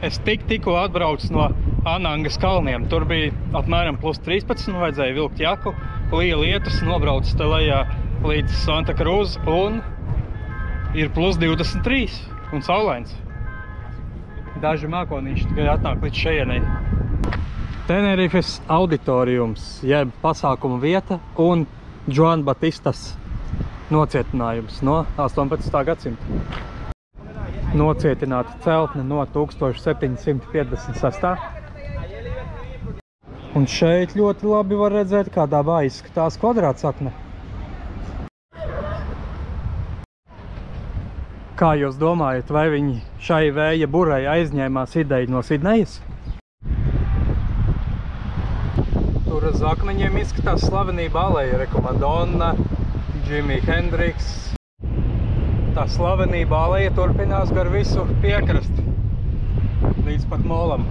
Es tikko atbraucu no Anangas kalniem. Tur bija apmēram +13, vajadzēja vilkt jaku. Lija lietus, nobraucu te lejā līdz Santa Cruz un ir +23 un saulains. Daži mākonīši tikai atnāk līdz šejienei. Tenerifes auditoriums, jeb pasākuma vieta un Joan Batistas nocietinājums no 18. gadsimta. Nocietināta celtne no 1756. Un šeit ļoti labi var redzēt, kā dabā izskatās kvadrātsakne. Kā jūs domājat, vai viņi šai vēja burai aizņēmās ideju no Sidnejas? Tur uz akmeņiem izskatās slavenība aleja, Madonna, Jimi Hendrix. Tā slavenība aleja turpinās gar visu piekrasti, līdz pat molam.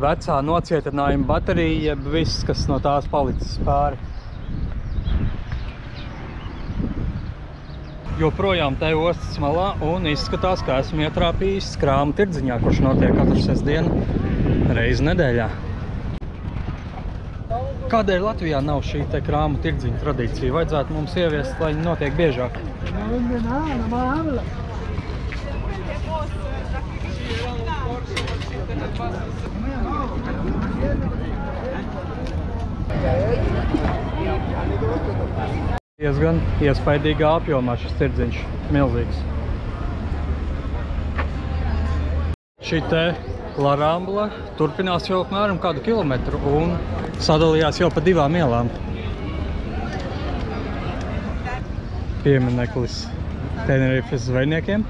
Vecā nocietinājuma baterija, jeb viss, kas no tās palicis pāri. Joprojām te ostas malā un izskatās, ka esmu ietrāpījis krāmu tirdziņā, kurš notiek katru sestdienu reizi nedēļā. Kādēļ Latvijā nav šī te krāmu tirdziņa tradīcija? Vajadzētu mums ieviest, lai viņi notiek biežāk. Diezgan iespaidīgā apjomā šis tirdziņš, milzīgs. Šī te La Rambla turpinās jau apmēram kādu kilometru un sadalījās jau pa 2 ielām. Piemineklis Tenerifes zvejniekiem.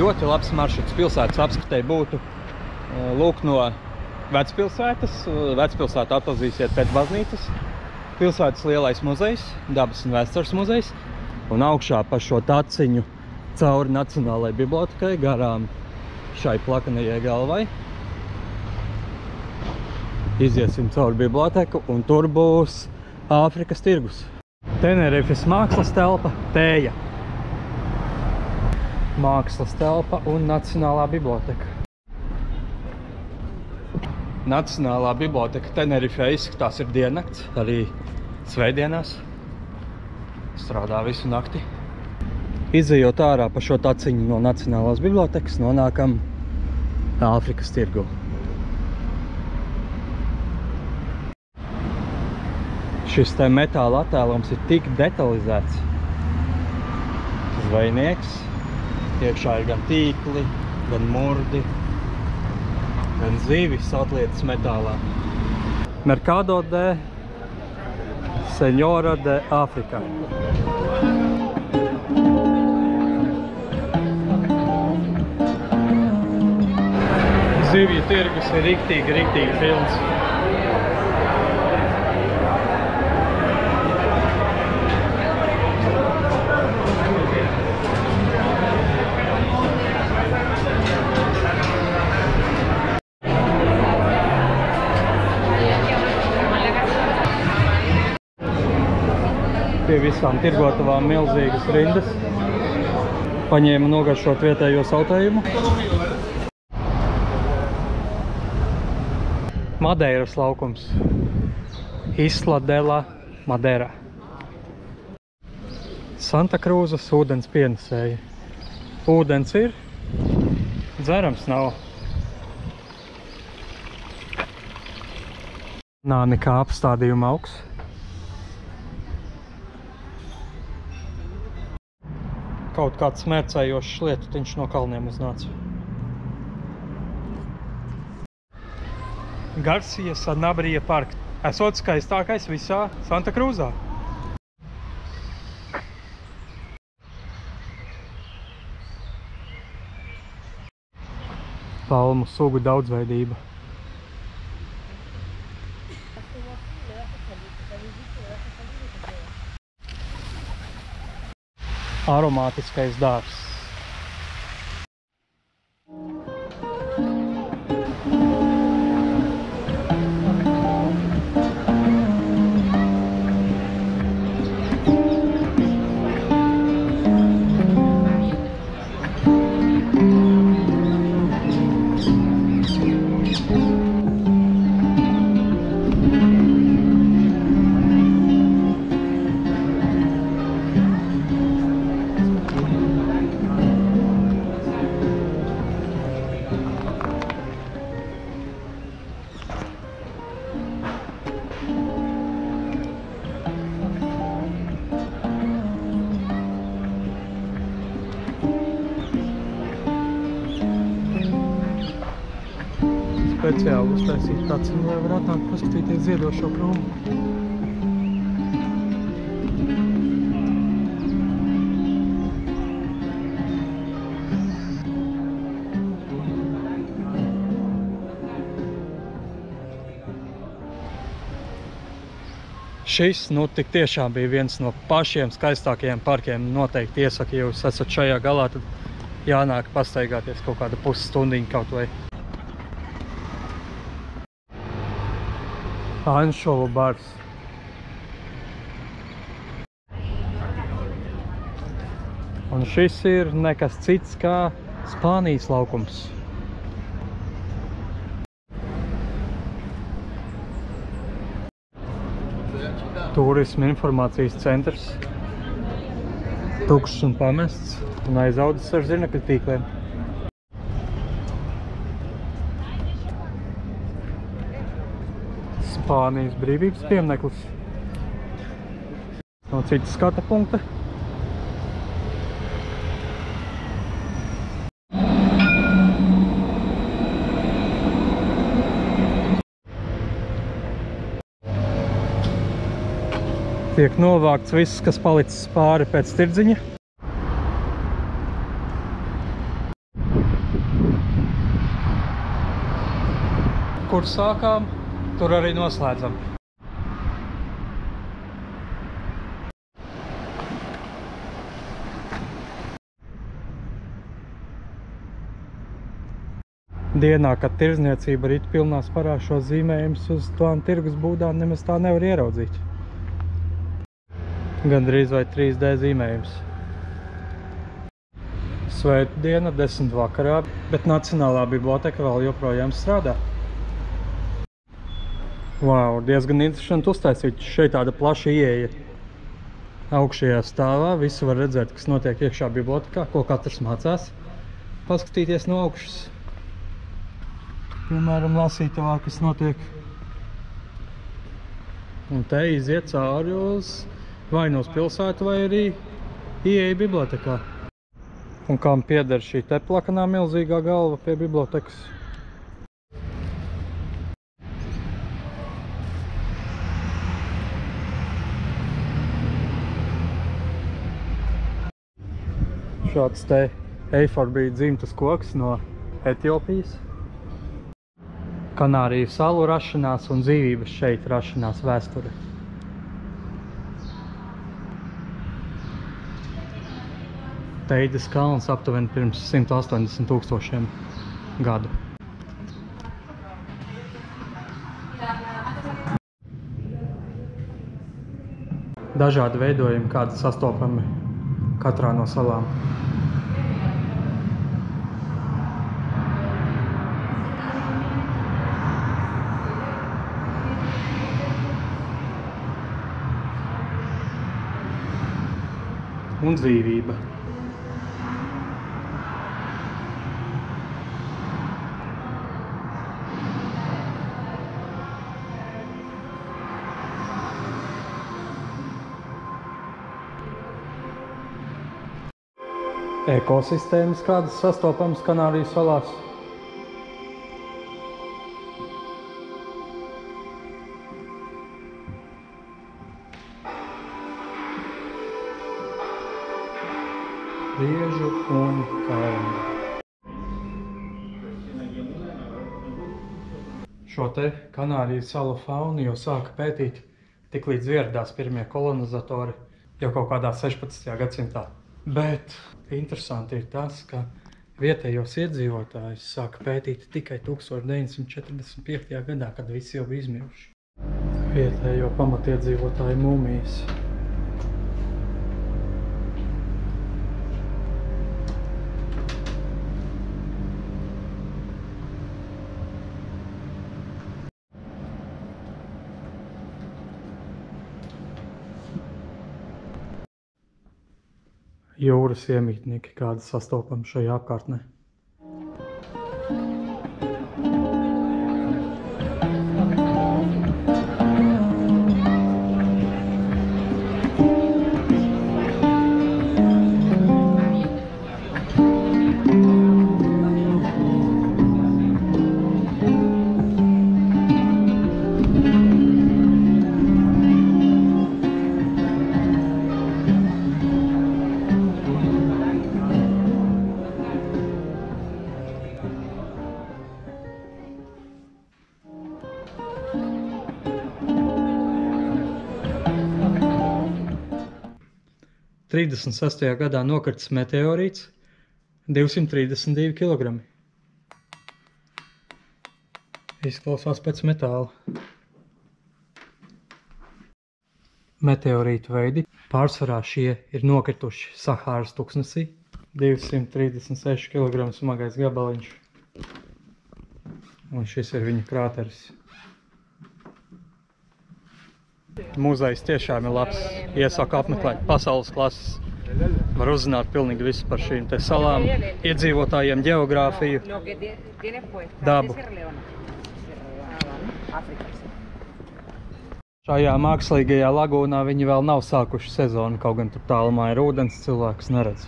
Ļoti labs maršruts pilsētas apskatei būtu lūk no vecpilsētas. Vecpilsētu atpazīsiet pēc baznīcas. Pilsētas lielais muzejs, dabas un vēstures muzejs. Un augšā pa šo taciņu cauri Nacionālajai bibliotekai garām šai plakanajai galvai. Iziesim cauri biblioteku un tur būs Āfrikas tirgus. Tenerifes mākslas telpa, Tēja. Mākslas telpa un Nacionālā biblioteka. Nacionālā biblioteka Tenerifē izskatās ir diennakts, arī svētdienās. Strādā visu nakti. Izejot ārā pa šo taciņu no Nacionālās bibliotekas, nonākam Āfrikas tirgu. Šis te metāla attēlums ir tik detalizēts. Zvejnieks. Iekšā ir gan tīkli, gan murdi, gan zivis atlietas metālā. Mercado de Señora de Afrika. Zivju tirgus ir riktīgi pilns. Pie visām tirgotavām milzīgas rindas. Paņēmu nogaršot vietējo sautējumu. Madeiras laukums. Isla de la Madeira. Santa Cruzas ūdens pienesēja. Ūdens ir, dzerams nav. Nav nekā apstādījuma augs. Kaut kāds smērcējošs lietutiņš no kalniem uznāca. Garcia Sanabria parks. Esot skaistākais visā Santa Cruzā. Palmu sugu daudzveidība. Aromātiskais dārzs. speciāli uztaisīt tāds, lai var atnākt paskatīties ziedošo krūmu. Šis, tik tiešām bija viens no pašiem skaistākajiem parkiem. Noteikti iesaku, ja jūs esat šajā galā, tad jānāk pastaigāties kaut kādu pusstundiņu kaut vai. Anšovu bars. Un šis ir nekas cits kā Spānijas laukums. Turisma informācijas centrs. Tukšs un pamests un aizaudzis ar zirnekļu tīkliem. Spānijas brīvības piemineklis. No citas skata punkta. Tiek novākts viss, kas palicis pāri pēc tirdziņa. Kur sākām, tur arī noslēdzam. Dienā, kad tirdzniecība rit pilnā sparā, šo zīmējumus uz tām tirgus būdām nemaz tā nevar ieraudzīt. Gandrīz vai 3D zīmējums. Svētdiena, 10 vakarā, bet Nacionālā biblioteka vēl joprojām strādā. Wow, diezgan interesanti uztaisīt. Šeit tāda plaša ieeja. Augšējā stāvā visu var redzēt, kas notiek iekšā bibliotekā, ko katrs mācās. Paskatīties no augšas. Piemēram, lasīt to, kas notiek. Un te iziet cauri uz vai no pilsētu, vai arī ieeja bibliotekā. Un kam pieder šī te plakanā milzīgā galva pie bibliotekas? Šāds te eiforbija dzimtas koks no Etiopijas. Kanāriju salu rašanās un dzīvības šeit rašanās vēsture. Teides kalns aptuveni pirms 180 000 gadu. Dažādi veidojumi, kādi sastopami katrā no salām. Un dzīvība. Ekosistēmas, kādas sastopams Kanāriju salās. Riežu un kalnu. Šo te Kanāriju salu faunu jau sāka pētīt, tik līdz ieradās pirmie kolonizatori jau kaut kādā 16. gadsimtā. Bet interesanti ir tas, ka vietējos iedzīvotājus sāka pētīt tikai 1945. gadā, kad visi jau bija izmiruši. Vietējo pamatiedzīvotāju mūmijas. Jūras iemītnieki, kādi sastopami šajā apkārtnē. 36. gadā nokritis meteorīts 232 kg. Izklausās pēc metāla. Meteorītu veidi pārsvarā šie ir nokrituši Sahāras tuksnesī. 236 kg smagais gabaliņš. Un šis ir viņa krāteris. Muzejs tiešām ir labs. Iesaku apmeklēt pasaules klases. Var uzzināt pilnīgi visu par šīm te salām, iedzīvotājiem, ģeogrāfiju, dabu. Šajā mākslīgajā lagūnā viņi vēl nav sākuši sezonu, kaut gan tur tālumā ir ūdens, cilvēkus neredz.